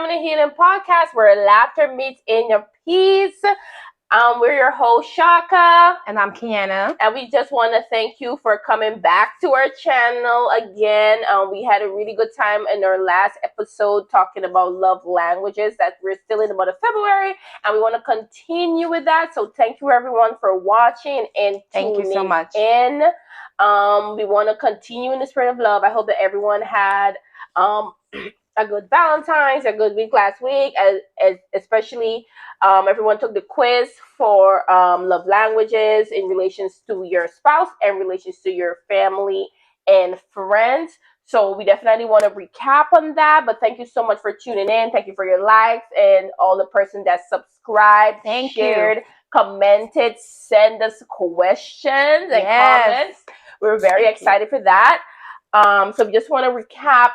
Family Healing Podcast, where laughter meets inner peace. We're your host, Shaka. And I'm Kiana. And we just want to thank you for coming back to our channel again. We had a really good time in our last episode talking about love languages that we're still in the month of February. And we want to continue with that. So thank you everyone for watching and Thank you so much. in. We want to continue in the spirit of love. I hope that everyone had a good Valentine's, a good week last week, especially everyone took the quiz for love languages in relations to your spouse and relations to your family and friends. So we definitely want to recap on that. But thank you so much for tuning in. Thank you for your likes and all the person that subscribed, shared, commented, send us questions and comments. We're very excited for that. So we just want to recap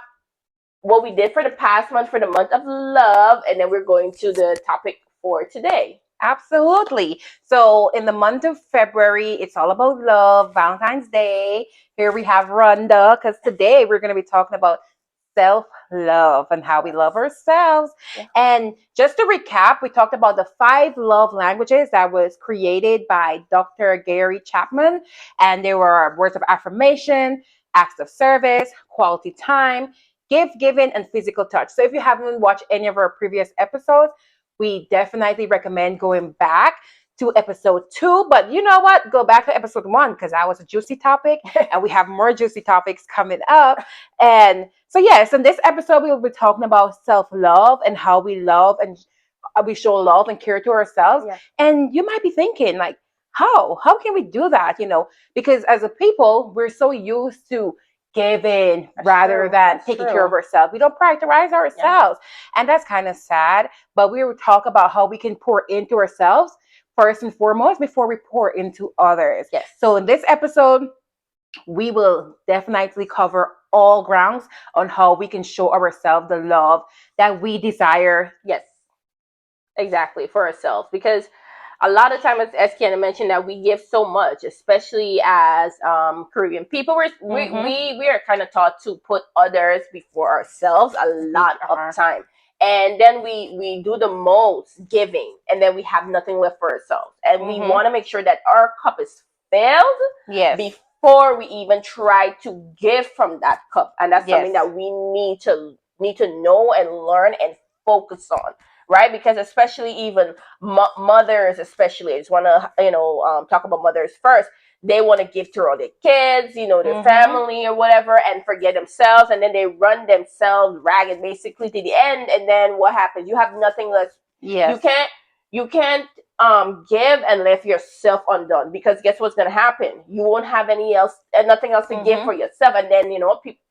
what we did for the past month, for the month of love, and then we're going to the topic for today. Absolutely. So in the month of February, it's all about love, Valentine's Day. Here we have Rhonda, because today we're going to be talking about self-love and how we love ourselves. Yeah. And just to recap, we talked about the 5 love languages that was created by Dr. Gary Chapman, and they were words of affirmation, acts of service, quality time, gift giving, and physical touch. So if you haven't watched any of our previous episodes, we definitely recommend going back to episode 2. But you know what? Go back to episode 1 because that was a juicy topic, and we have more juicy topics coming up. And so yes, in this episode, we will be talking about self-love and how we love and we show love and care to ourselves. Yeah. And you might be thinking, like, how can we do that? Because as a people, we're so used to giving rather than taking care of ourselves. We don't prioritize ourselves. Yeah. And that's kind of sad. But we will talk about how we can pour into ourselves first and foremost before we pour into others. Yes. So in this episode, we will definitely cover all grounds on how we can show ourselves the love that we desire. Yes, exactly, for ourselves. Because a lot of times, as Kiana mentioned, that we give so much, especially as Caribbean people. We are kind of taught to put others before ourselves a lot of time. And then we do the most giving, and then we have nothing left for ourselves. And we want to make sure that our cup is filled before we even try to give from that cup. And that's something that we need to know and learn and focus on. Right, because especially even mothers, especially, I just want to talk about mothers first. They want to give to all their kids, their family or whatever, and forget themselves, and then they run themselves ragged basically to the end. And then what happens? You have nothing left. Yes. You can't give and leave yourself undone, because guess what's going to happen? You won't have nothing else to give for yourself, and then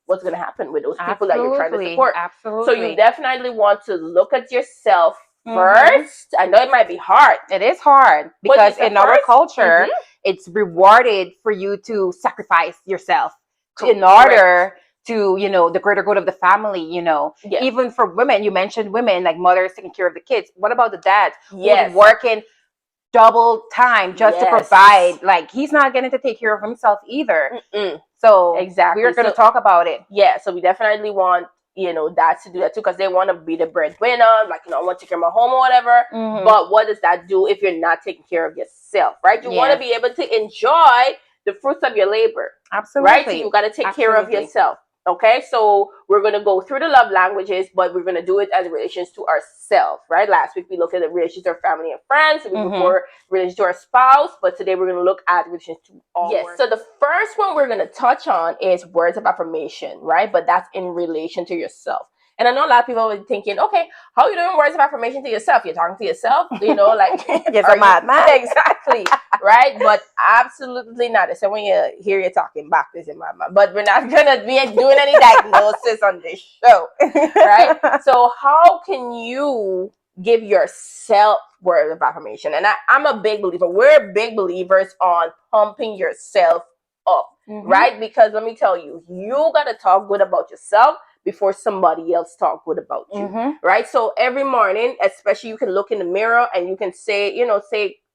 what's going to happen with those people that you're trying to support. Absolutely. So you definitely want to look at yourself first. I know it might be hard. It is hard because in our culture, it's rewarded for you to sacrifice yourself in order to, the greater good of the family, Yes. Even for women, you mentioned women, like mothers taking care of the kids. What about the dads who's working double time just to provide? Like, he's not getting to take care of himself either. So exactly, we're going to talk about it. Yeah, so we definitely want dads to do that too, because they want to be the breadwinner, like, I want to take care of my home or whatever. But what does that do if you're not taking care of yourself, right? You want to be able to enjoy the fruits of your labor. Absolutely. Right? So you got to take care of yourself. Okay, so we're going to go through the love languages, but we're going to do it as relations to ourselves, right? Last week we looked at the relations to our family and friends. The week before, relations to our spouse. But today we're going to look at relations to all. Yes, so the first one we're going to touch on is words of affirmation, right? But that's in relation to yourself. And I know a lot of people are thinking, okay, how are you doing words of affirmation to yourself? You're talking to yourself, like... Yes, I'm mad. Exactly, right? But absolutely not. It's when you hear you talking back, this in my mind. But we're not going to be doing any diagnosis on this show, right? So how can you give yourself words of affirmation? And I'm a big believer. We're big believers on pumping yourself up, right? Because let me tell you, you got to talk good about yourself before somebody else talk good about you, right? So every morning, especially, you can look in the mirror and you can say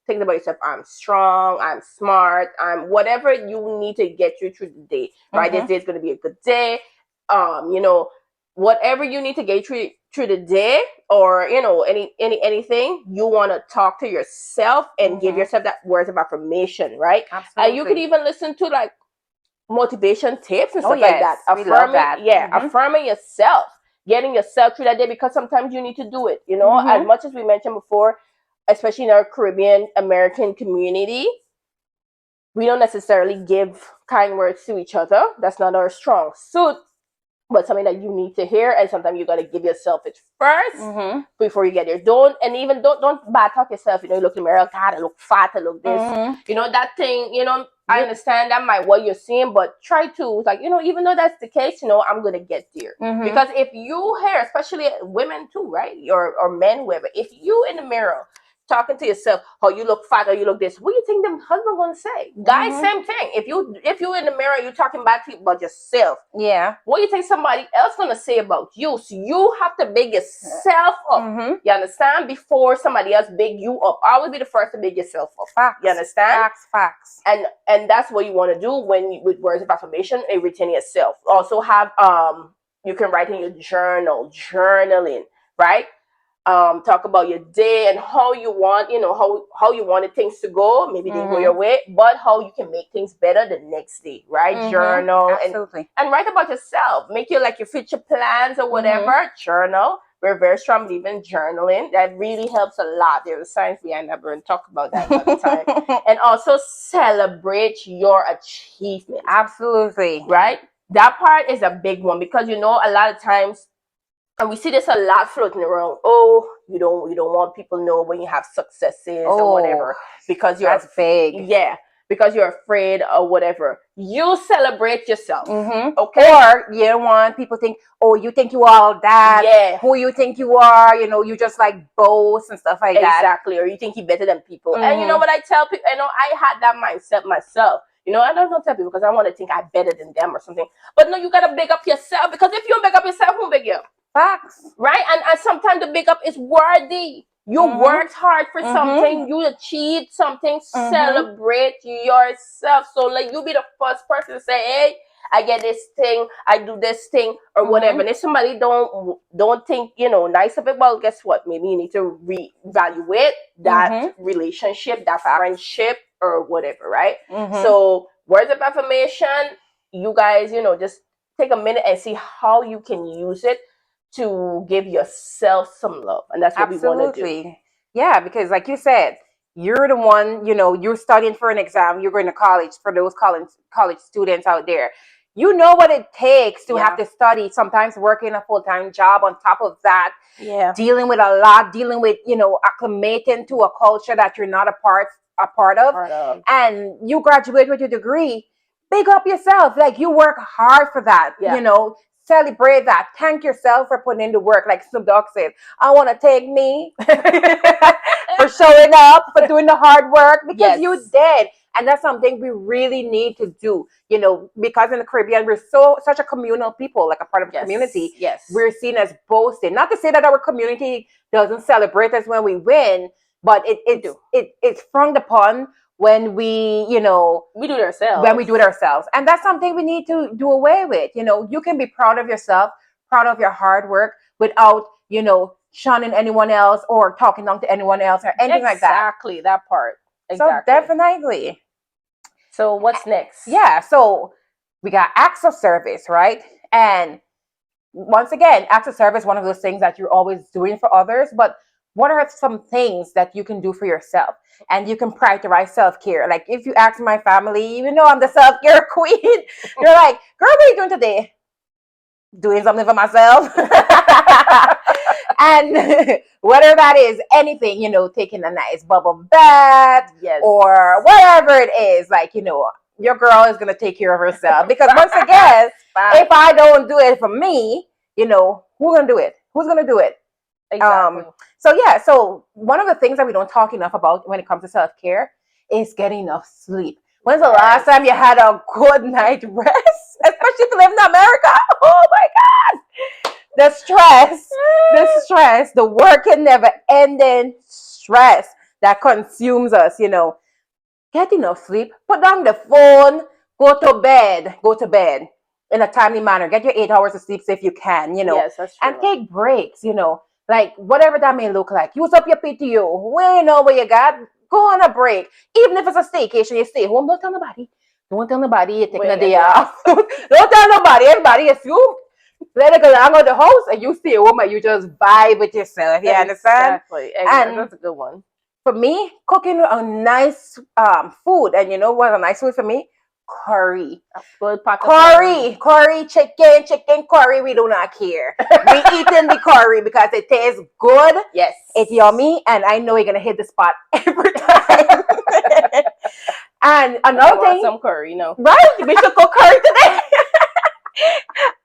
things about yourself. I'm strong, I'm smart, I'm whatever you need to get you through the day, right? This day is going to be a good day. whatever you need to get through the day, or anything, you want to talk to yourself and give yourself that words of affirmation, right? And you could Absolutely. even listen to like motivation tips and Oh stuff like that, yes, we love that. affirming yourself, getting yourself through that day, because sometimes you need to do it, as Mm-hmm. much as we mentioned before, especially in our Caribbean American community. We don't necessarily give kind words to each other. That's not our strong suit, but something that you need to hear, and sometimes you got to give yourself it first Mm-hmm. before you get there. Don't bad talk yourself. You look in the mirror, God, I look fat, I look this. Mm-hmm. That thing. I You. understand that might what you're seeing, but try to like even though that's the case, I'm gonna get there. Mm-hmm. Because if you hear, especially women too, right, or men, whoever, if you in the mirror talking to yourself, oh, you look fat or you look this, what do you think the husband gonna say? Guys, Mm-hmm. same thing. If you in the mirror, you talking bad to about yourself, Yeah. what do you think somebody else gonna say about you? So you have to big yourself up. Mm-hmm. You understand? Before somebody else big you up. Always be the first to big yourself up. You Facts. understand? Facts. Facts. And that's what you want to do when with words of affirmation and retain yourself. Also have you can write in your journaling, right? Talk about your day and how you want, how you wanted things to go. Maybe didn't go your Mm-hmm. way, but how you can make things better the next day, right? Mm-hmm. Journal Absolutely. and write about yourself. Make your like your future plans or Mm-hmm. whatever. Journal. We're very strong believers in journaling. That really helps a lot. There's a science behind that. We're going to talk about that another time. And also celebrate your achievements, Absolutely. right? That part is a big one, because a lot of times, and we see this a lot floating around. Oh, you don't want people to know when you have successes or Oh, whatever, because that's big. yeah, because you're afraid or whatever. You celebrate yourself, Mm-hmm. okay? Or you don't want people to think, oh, you think you are all that. Yeah, Who you think you are? You just like boast and stuff like that. exactly. Or you think you're better than people. And you know Mm-hmm. what I tell people? I had that mindset myself. I don't tell people because I want to think I'm better than them or something. But no, you gotta big up yourself, because if you don't big up yourself, who big you up? Facts. Right? And sometimes the big up is worthy. You Mm-hmm. worked hard for Mm-hmm. something, you achieved something, Mm-hmm. celebrate yourself. So like you be the first person to say, hey, I get this thing, I do this thing, or whatever. Mm-hmm. And if somebody don't think, nice of it, well, guess what? Maybe you need to reevaluate that Mm-hmm. relationship, that Facts. friendship, or whatever, right? Mm-hmm. So words of affirmation, you guys, just take a minute and see how you can use it to give yourself some love, and that's what we want to do. Absolutely. Yeah, because like you said, you're the one, you're studying for an exam, you're going to college. For those college students out there, you know what it takes to have Yeah. to study, sometimes working a full-time job on top of that, Yeah. dealing with a lot, dealing with, acclimating to a culture that you're not a part of. Part of. And you graduate with your degree, big up yourself. Like you work hard for that, Yeah. celebrate that. Thank yourself for putting in the work. Like Snoop Dogg said, I want to take me for showing up, for doing the hard work, because Yes. you did. And that's something we really need to do, because in the Caribbean, we're such a communal people, like a part of a Yes. community. Yes. We're seen as boasting. Not to say that our community doesn't celebrate us when we win, but it's frowned upon when we, we do it ourselves. when we do it ourselves. And that's something we need to do away with. You can be proud of yourself, proud of your hard work without, shunning anyone else or talking down to anyone else or anything like that. Exactly, that part. Exactly. So definitely. So what's next? Yeah. So we got acts of service, right? And once again, acts of service, one of those things that you're always doing for others, but what are some things that you can do for yourself? And you can prioritize self-care. Like if you ask my family, even though I'm the self-care queen, they're like, girl, what are you doing today? Doing something for myself. And whether that is anything, taking a nice bubble bath, Yes. or whatever it is, like, your girl is going to take care of herself. Because once again, if I don't do it for me, who's going to do it? Who's going to do it? Exactly. So one of the things that we don't talk enough about when it comes to self-care is getting enough sleep. When's the last time you had a good night rest? Especially if you live in America. Oh my God. The stress, the working, never ending stress that consumes us, Get enough sleep. Put down the phone. Go to bed. in a timely manner. Get your 8 hours of sleep if you can, Yes, that's and true. take breaks, like whatever that may look like. Use up your PTO. We know what you got. Go on a break. Even if it's a staycation, you stay home. Don't tell nobody. Don't tell nobody you're taking Wait, a a day day off. off. Don't tell nobody. Everybody assume. Let it go down on the house and you stay home and you just vibe with yourself. You understand? Exactly. And That's a good one. for me, cooking a nice food, and you know what a nice food for me? Curry. A good pot of curry. Curry, chicken curry. We do not care. We eating the curry because it tastes good. Yes. It's yummy, and I know you're gonna hit the spot every time. And I another want thing, some curry, right? We should cook curry today.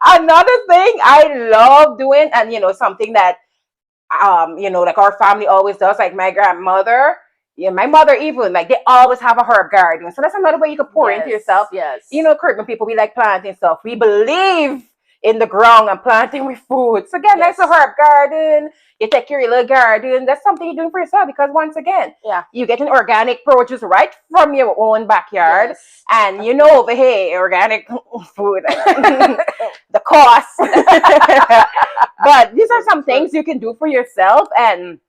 Another thing I love doing, and something that like our family always does, like my grandmother, my mother even, like they always have a herb garden. So that's another way you can pour into Yes. yourself. Yes. Caribbean people, we like planting stuff. We believe in the ground and planting with food. So again, Yes. that's a herb garden. You take care of your little garden. That's something you're doing for yourself because once again, Yeah. you get an organic produce right from your own backyard. Yes. And over here, organic food, the cost. But these are some things you can do for yourself. And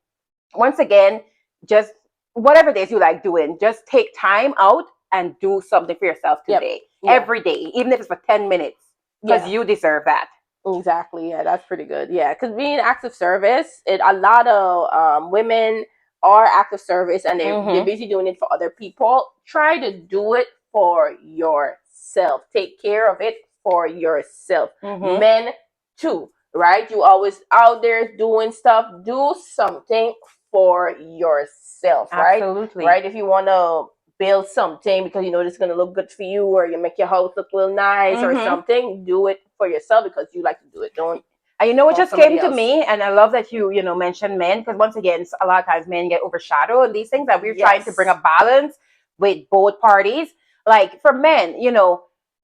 once again, just whatever it is you like doing, just take time out and do something for yourself Yep. today, Yeah. every day, even if it's for 10 minutes, because Yeah. you deserve that. Exactly. Yeah, that's pretty good. Yeah, because being active service, a lot of women are active service and they're busy doing it for other people. Try to do it for yourself. Take care of it for yourself. Men too, right? You always out there doing stuff. Do something for yourself, right? Absolutely. Right. If you want to build something because you know it's going to look good for you, or you make your house look a little nice or something, do it for yourself because you like to do it. Don't. And you know what want just came somebody to else. me, and I love that you mentioned men, because once again, a lot of times men get overshadowed in these things, and we're trying to bring a balance with both parties. Like for men,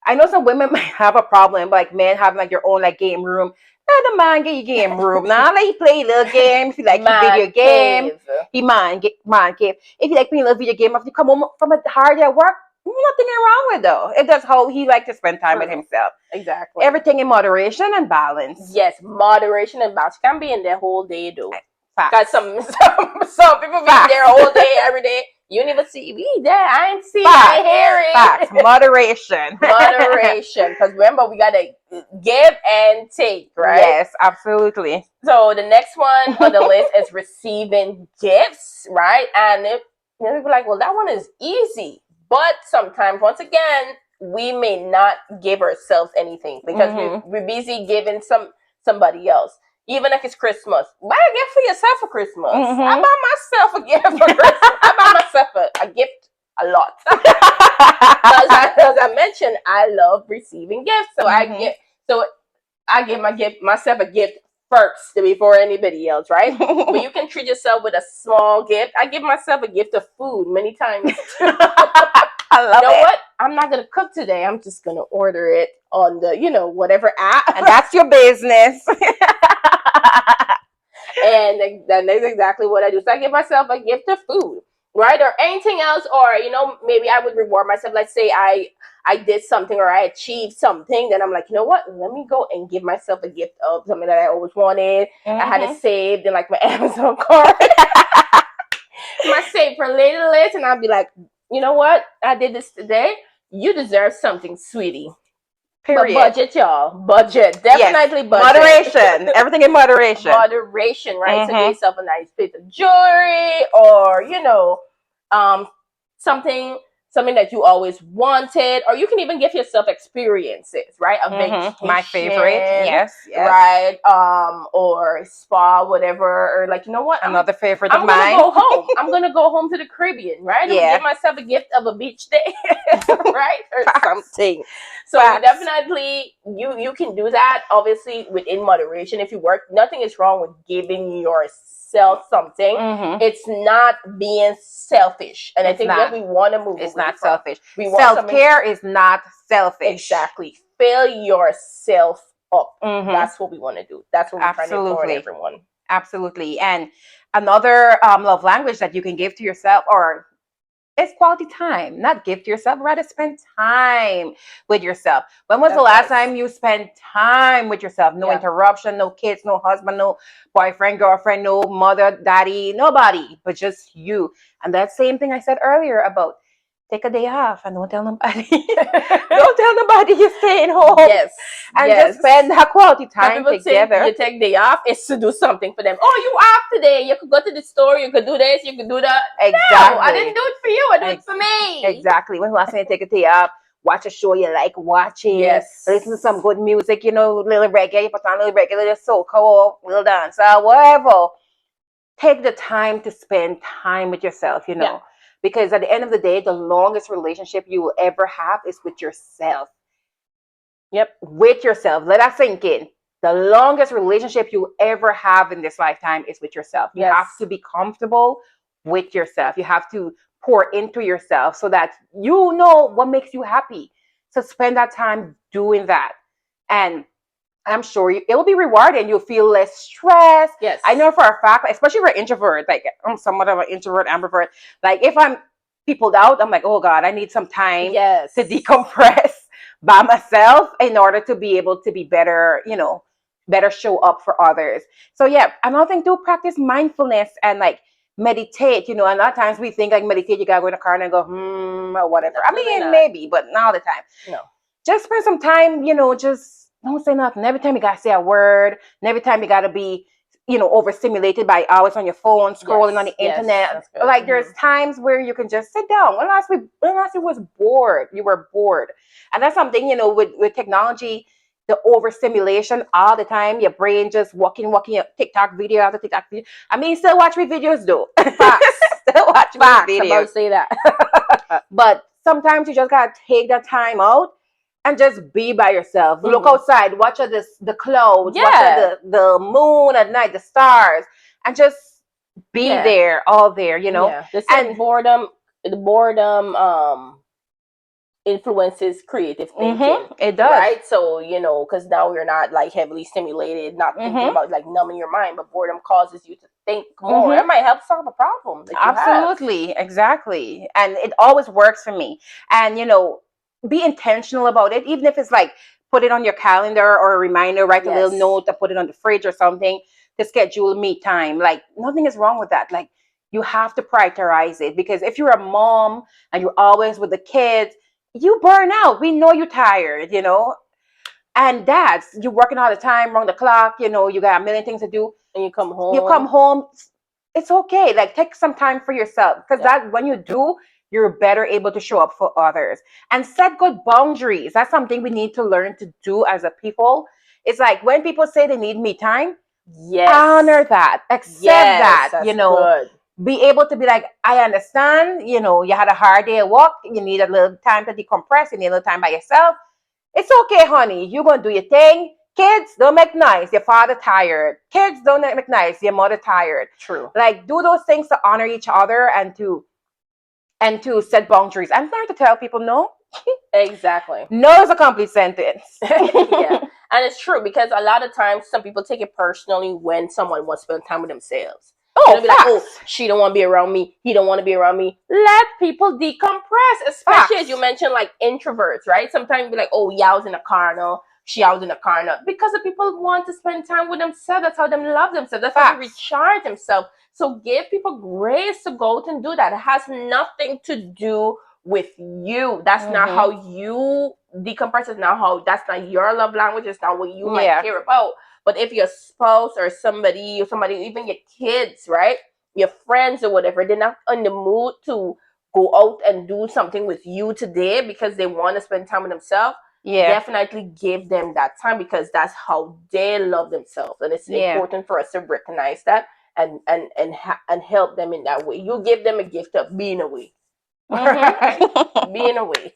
I know some women might have a problem, like men having like your own like game room. Let the man get your game room now. Let you play a little game. If you like your video game, he man cave. If you like playing a little video game, after you come home from a hard day at work, nothing wrong with though. If that's how he like to spend time with himself. Exactly. Everything in moderation and balance. Yes, moderation and balance. Can be in there whole day though. Facts. Because some people be there all day, every day. You never see me there. I ain't see, I ain't hear it. Facts. Moderation. Moderation. Because remember, we gotta give and take, right? Yes, absolutely. So the next one on the list is receiving gifts, right? And you'll be like, well, that one is easy. But sometimes, once again, we may not give ourselves anything because we're busy giving somebody else. Even if it's Christmas, buy a gift for yourself for Christmas. I buy myself a gift for Christmas. I buy myself a gift a lot. As I mentioned, I love receiving gifts. So I give myself a gift first before anybody else, right? But you can treat yourself with a small gift. I give myself a gift of food many times. I love it. What? I'm not gonna cook today. I'm just gonna order it on the whatever app, and that's your business. And that's exactly what I do. So I give myself a gift of food, right, or anything else, or maybe I would reward myself. Let's say I did something or I achieved something, then I'm like, you know what? Let me go and give myself a gift of something that I always wanted. I had it saved in like my Amazon card. My save for later list, and I'll be like, you know what? I did this today. You deserve something, sweetie. Period. But budget, y'all. Budget. Definitely budget. Moderation. Everything in moderation. Moderation, right? So get yourself a nice piece of jewelry, or something that you always wanted, or you can even give yourself experiences, right? A vacation, my favorite. Yes. Right? Or spa, whatever, or like, you know what? Another favorite of mine. I'm gonna go home. I'm gonna go home to the Caribbean, right? Yeah. Give myself a gift of a beach day, right? Or something. So definitely, you can do that. Obviously, within moderation. If you work, nothing is wrong with giving yourself something. It's not being selfish, and I think that we want to move. It's not selfish. Self-care is not selfish. Exactly. Fill yourself up. That's what we want to do. That's what we're trying to implore everyone. Absolutely. And another love language that you can give to yourself, or It's quality time, not gift yourself, rather spend time with yourself. When was the That's last nice. time you spent time with yourself? No Yeah. interruption, no kids, no husband, no boyfriend, girlfriend, no mother, daddy, nobody, but just you. And that same thing I said earlier about take a day off and don't tell nobody. Don't tell nobody you're staying home Yes. and just Yes. spend that quality Some time people think together. you take day off is to do something for them. Oh, you off today. You could go to the store. You could do this. You could do that. No, I didn't Exactly. do it for you. I do it Ex- for me. Exactly. When last time you take a day off, watch a show you like watching, listen to Yes. some good music, little reggae, you put on a little reggae, little soca, little dance, whatever. Take the time to spend time with yourself, Yeah. because at the end of the day, the longest relationship you will ever have is with yourself. Yep. With yourself. Let that sink in. The longest relationship you ever have in this lifetime is with yourself. You Yes. have to be comfortable with yourself. You have to pour into yourself so that you know what makes you happy. So spend that time doing that. And I'm sure it will be rewarding. You'll feel less stress. Yes. I know for a fact, especially for introvert, like I'm somewhat of an introvert, ambivert. Like if I'm peopled out, I'm like, oh God, I need some time Yes. to decompress by myself in order to be able to be better, better show up for others. So yeah, another thing too, practice mindfulness and like meditate. A lot of times we think like meditate, you gotta go in the car and go, or whatever. I Absolutely mean, not. maybe, but not all the time. No. Just spend some time, just don't say nothing. Every time you gotta say a word, and every time you gotta be, overstimulated by hours on your phone, scrolling on the Yes. internet. That's good. Like there's times where you can just sit down. When last you was bored, you were bored. And that's something, with technology, the overstimulation all the time, your brain just walking, TikTok video after TikTok video. I mean, still watch me videos though. Facts. Still watch me Facts. I'm about videos. to say that. But sometimes you just gotta take that time out and just be by yourself. Look outside, watch the clouds, watch the moon at night, the stars, and just be there, all there, Yeah. They said And the boredom influences creative thinking. it does. Right? So, because now you're not like heavily stimulated, not thinking about like numbing your mind, but boredom causes you to think more. It might help solve a problem that you have. Absolutely, exactly. And it always works for me. And be intentional about it, even if it's like put it on your calendar or a reminder, write a little note or put it on the fridge or something to schedule me time. Like nothing is wrong with that. Like you have to prioritize it, because if you're a mom and you're always with the kids, you burn out. We know you're tired, And dads, you're working all the time, around the clock, you got a million things to do. And you come home. It's okay. Like take some time for yourself, because that when you do, you're better able to show up for others and set good boundaries. That's something we need to learn to do as a people. It's like when people say they need me time, honor that, accept that, that's good. be able to be like, I understand, you had a hard day at work, you need a little time to decompress, you need a little time by yourself. It's okay, honey. You're going to do your thing. Kids, don't make noise. Your father tired. Kids, don't make noise. Your mother tired. True. Like, do those things to honor each other and to set boundaries. And learn to tell people no. Exactly. No is a complete sentence. Yeah. And it's true, because a lot of times some people take it personally when someone wants to spend time with themselves. They'll be like, oh, she don't want to be around me. He don't want to be around me. Let people decompress, especially as you mentioned, like introverts, right? Sometimes be like, oh, yeah, I was in a car now. She I was in a car now. Because the people want to spend time with themselves. That's how they love themselves. That's how they recharge themselves. So give people grace to go out and do that. It has nothing to do with you. That's not how you decompress. That's not your love language. It's not what you might care about. But if your spouse or somebody, even your kids, right? Your friends or whatever, they're not in the mood to go out and do something with you today because they want to spend time with themselves. Definitely give them that time, because that's how they love themselves. And it's important for us to recognize that and help them in that way. You give them a gift of being away. Being away.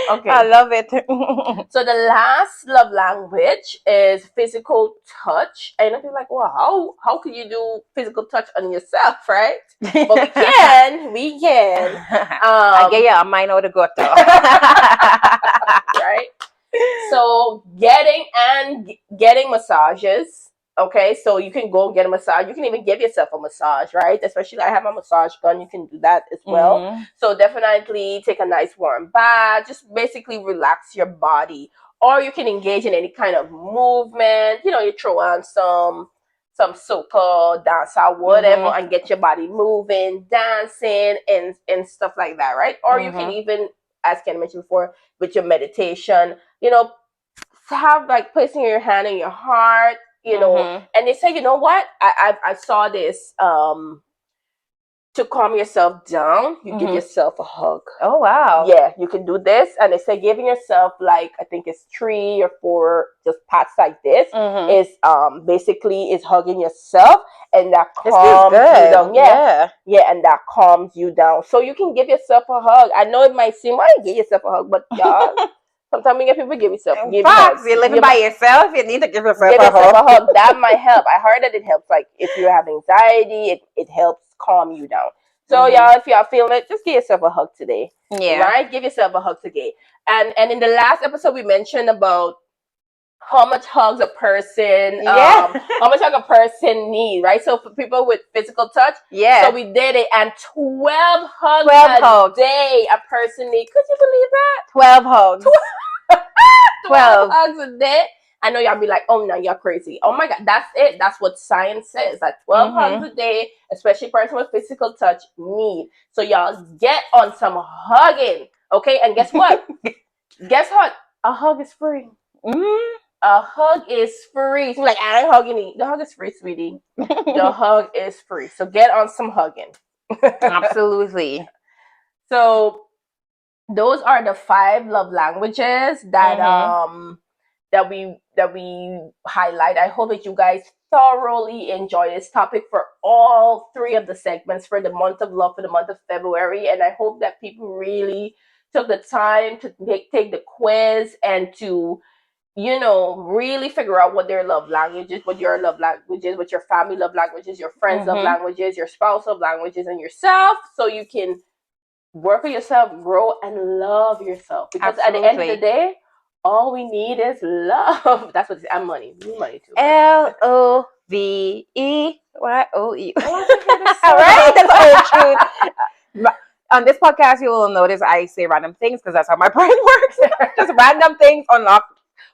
Okay. I love it. So the last love language is physical touch. And you're like, well, how can you do physical touch on yourself, right? But we can. I get you a mind out of go to. Right? So getting massages, Okay, so you can go get a massage. You can even give yourself a massage, right? Especially I have a massage gun. You can do that as well. Mm-hmm. So definitely take a nice warm bath. Just basically relax your body. Or you can engage in any kind of movement. You know, you throw on some soca, dancer, whatever, Mm-hmm. and get your body moving, dancing, and stuff like that, right? Or you can Mm-hmm. even, as Ken mentioned before, with your meditation, you know, have like placing your hand in your heart, you know. Mm-hmm. And they say, you know what, I saw this, to calm yourself down, you give Mm-hmm. yourself a hug. Oh wow. Yeah, you can do this. And they say giving yourself, like, I think it's 3 or 4 just pats like this, Mm-hmm. is basically is hugging yourself, and that This feels calms you good. down. Yeah. Yeah. Yeah, and that calms you down. So you can give yourself a hug. I know it might seem, why you give yourself a hug, but y'all, sometimes we get people In give fact, hugs. you're living Give by yourself, you need to give yourself give a yourself a hug. hug. That might help. I heard that it helps. Like if you have anxiety, it helps calm you down. So Mm-hmm. y'all, if y'all feeling it, just give yourself a hug today. Yeah. Right? Give yourself a hug today. And in the last episode we mentioned about how much hugs a person, Yeah. how much hug a person needs, right? So for people with physical touch, so Yeah. we did it, and 12 hugs 12 a hugs. day a person needs. Could you believe that? 12 hugs. 12 12. hugs a day. I know y'all be like, oh no, you're crazy. Oh my god, that's it. That's what science says. That 12 hugs Mm-hmm. a day, especially a person with physical touch, need. So y'all get on some hugging. Okay, and guess what? Guess what? A hug is free. Mm-hmm. A hug is free. So like, I ain't hugging you. The hug is free, sweetie. The hug is free. So get on some hugging. Absolutely. So those are the 5 love languages Mm-hmm. that we highlight. I hope that you guys thoroughly enjoy this topic for all 3 of the segments for the month of love, for the month of February, and I hope that people really took the time to take the quiz and to, really figure out what their love language is, what your love language is, what your family love language is, your friends love Mm-hmm. languages, your spouse love languages, and yourself, so you can work on yourself, grow, and love yourself. Because at the end of the Absolutely. day, all we need is love. That's what it's, and money. We need money too, but LOVEYOE. I want to hear the Right? That's the whole song. truth. On this podcast, you will notice I say random things because that's how my brain works. Just random things unlock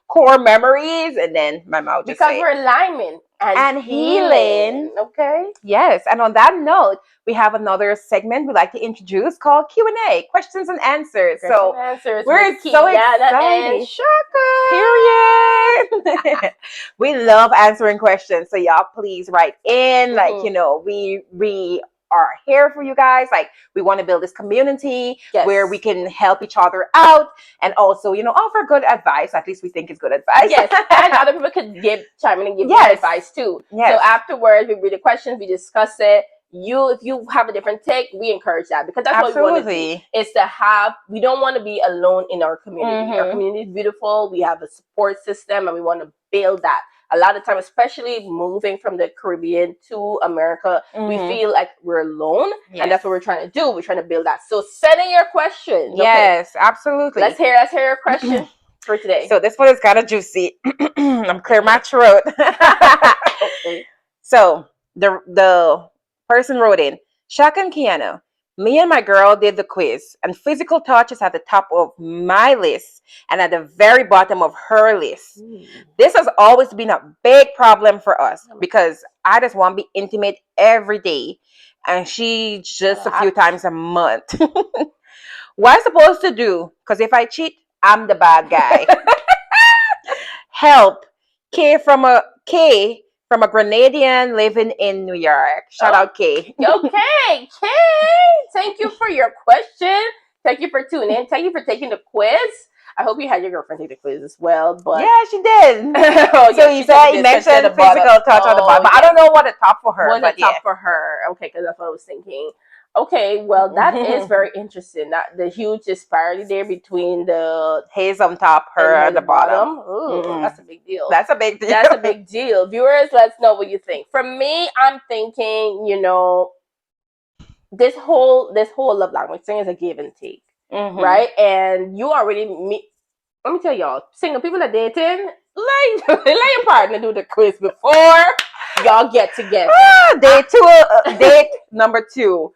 core memories, and then my mouth just Because say we're alignment and and healing. healing. Okay. Yes, and on that note, we have another segment we like to introduce called Q&A, questions and answers. Question So and answers we're with so Kiana and excited. Shaka. Period. We love answering questions. So y'all please write in. Like, Mhm. we are here for you guys. Like, we want to build this community Yes. where we can help each other out and also, offer good advice. At least we think it's good advice. Yes, and other people could chime in and give Yes. you advice too. Yes. So afterwards, we read the questions, we discuss it. If you have a different take, we encourage that, because that's what we want to do. Absolutely. Is to have, we don't want to be alone in our community. Our Mhm. community is beautiful. We have a support system, and we want to build that. A lot of time, especially moving from the Caribbean to America, we Mhm. feel like we're alone, Yes. and that's what we're trying to do. We're trying to build that. So send in your questions. Okay, Yes, absolutely. let's hear your question for today. So this one is kind of juicy. I'm clear my throat. Okay. So the person wrote in, Shaka and Kiana, me and my girl did the quiz, and physical touch is at the top of my list and at the very bottom of her list. This has always been a big problem for us because I just want to be intimate every day, and she just a few times a month. What am I supposed to do? Because if I cheat, I'm the bad guy. Help. K from a Grenadian living in New York. Shout out K. Okay, Kay. Thank you for your question. Thank you for tuning in. Thank you for taking the quiz. I hope you had your girlfriend take the quiz as well. But Yeah, she did. Oh, So yeah, he mentioned physical touch on the bottom. But I don't know what the top for her. Was But it top for her? Okay, because that's what I was thinking. Okay, well, that is very interesting. That the huge disparity there between the his on top, her and on the bottom. Ooh, that's a big deal. That's a big deal. That's a big deal. Viewers, let's know what you think. For me, I'm thinking, this whole love language thing is a give and take, right? And you already let me tell y'all, single people are dating. let your partner do the quiz before y'all get together. Date number 2.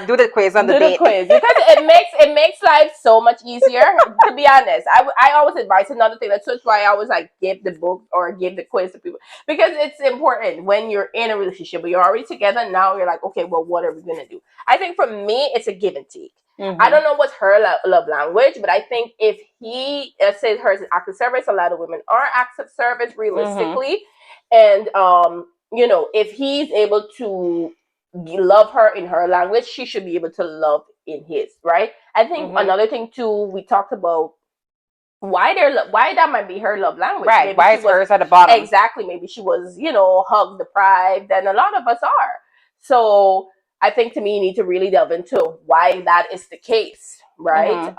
Do the quiz on the Do the date. quiz because it makes life so much easier. To be honest, I always advise another thing. That's why I always like give the book or give the quiz to people because it's important when you're in a relationship, but you're already together. Now you're like, okay, well, what are we gonna do? I think for me, it's a give and take. I don't know what's her love language, but I think if he says hers is active service, a lot of women are active service realistically, and if he's able to love her in her language, she should be able to love in his, right? I think another thing too, we talked about why that might be her love language. Right. Maybe why she is was hers at the bottom? exactly, maybe she was, hug deprived, and a lot of us are. So I think to me you need to really delve into why that is the case, right?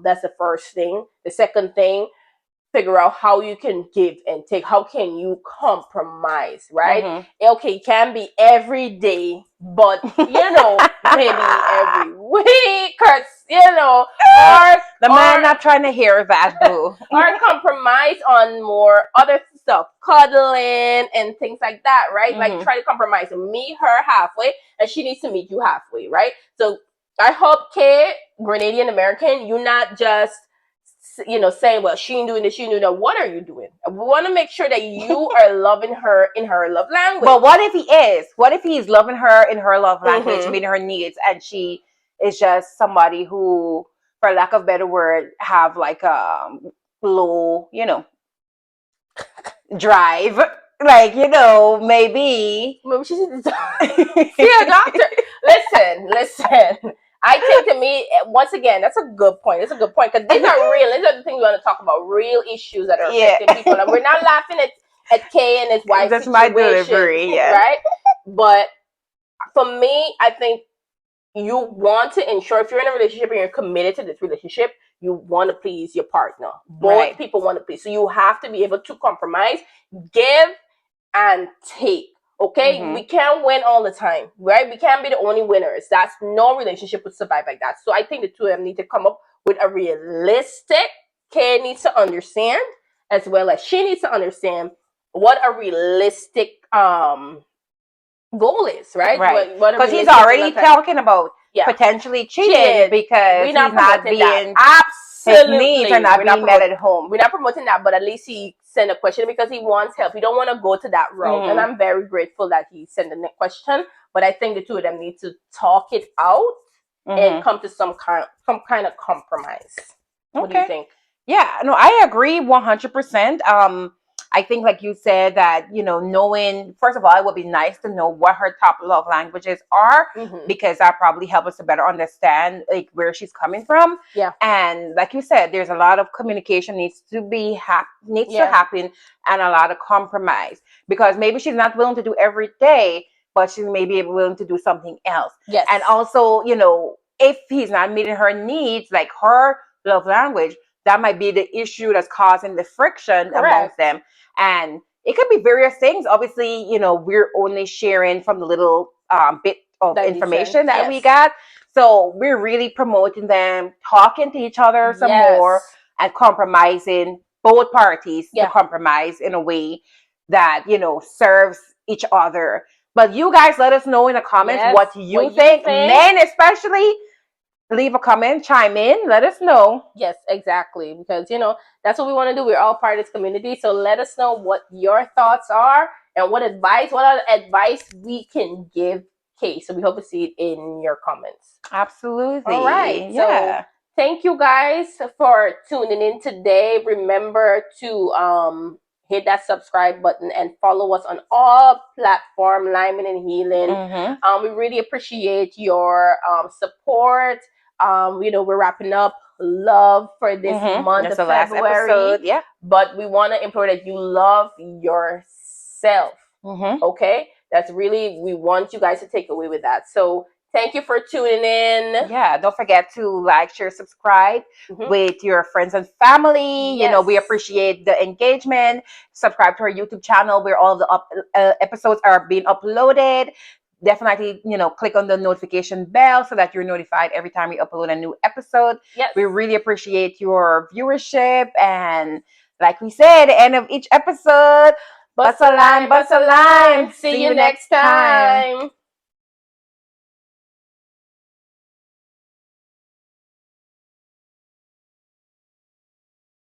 That's the first thing. The second thing, figure out how you can give and take. How can you compromise, right? Okay, it can be every day, but maybe every week, or or The man not trying to hear that, boo. or compromise on more other stuff, cuddling and things like that, right? Like try to compromise and meet her halfway, and she needs to meet you halfway, right? So I hope, Kay, Grenadian American, you're not just saying, well, she ain't doing this, she ain't doing that. What are you doing? We want to make sure that you are loving her in her love language. But what if he is? What if he's loving her in her love language, meeting her needs, and she is just somebody who, for lack of a better word, have like a low, drive. Like, maybe. Maybe she's see a doctor. Listen. I think to me, once again, that's a good point. It's a good point because these are real. These are the things we want to talk about. Real issues that are affecting people, and we're not laughing at Kay and his wife's That's situation, my delivery, yeah. right? But for me, I think you want to ensure if you're in a relationship and you're committed to this relationship, you want to please your partner. Both people want to please, so you have to be able to compromise, give and take. Okay, we can't win all the time, right? We can't be the only winners. That's no relationship would survive like that. So I think the two of them need to come up with a realistic. Kay needs to understand, as well as she needs to understand what a realistic goal is, right? Right. Because he's already talking about potentially cheating because he's not being his needs are not being met at home. We're not promoting that, but at least he sent a question because he wants help. He don't want to go to that route, and I'm very grateful that he sent the question. But I think the two of them need to talk it out and come to some kind of compromise. What do you think? Yeah, no, I agree 100%. I think, like you said, that knowing, first of all, it would be nice to know what her top love languages are, because that probably helps us to better understand like where she's coming from. Yeah, and like you said, there's a lot of communication needs to happen, and a lot of compromise, because maybe she's not willing to do every day, but she may be willing to do something else. Yes, and also, if he's not meeting her needs, like her love language, that might be the issue that's causing the friction amongst them. And it could be various things. Obviously, we're only sharing from the little bit of information that we got. So we're really promoting them, talking to each other some more, and compromising, both parties to compromise in a way that, serves each other. But you guys let us know in the comments what you think. Men especially, leave a comment, chime in, let us know. Yes, exactly. Because, that's what we want to do. We're all part of this community. So let us know what your thoughts are and what other advice we can give Kay. So we hope to see it in your comments. Absolutely. All right. So thank you guys for tuning in today. Remember to hit that subscribe button and follow us on all platforms, Lyman and Healing. We really appreciate your support. We're wrapping up love for this month of February. But we want to implore that you love yourself. Okay? That's really, we want you guys to take away with that. So thank you for tuning in. Yeah, don't forget to like, share, subscribe with your friends and family. We appreciate the engagement. Subscribe to our YouTube channel where all of the episodes are being uploaded. Definitely, click on the notification bell so that you're notified every time we upload a new episode. We really appreciate your viewership, and Like we said, the end of each episode, Bust bust a a line, line, bust bust a a line. line. See See you you next next time. time.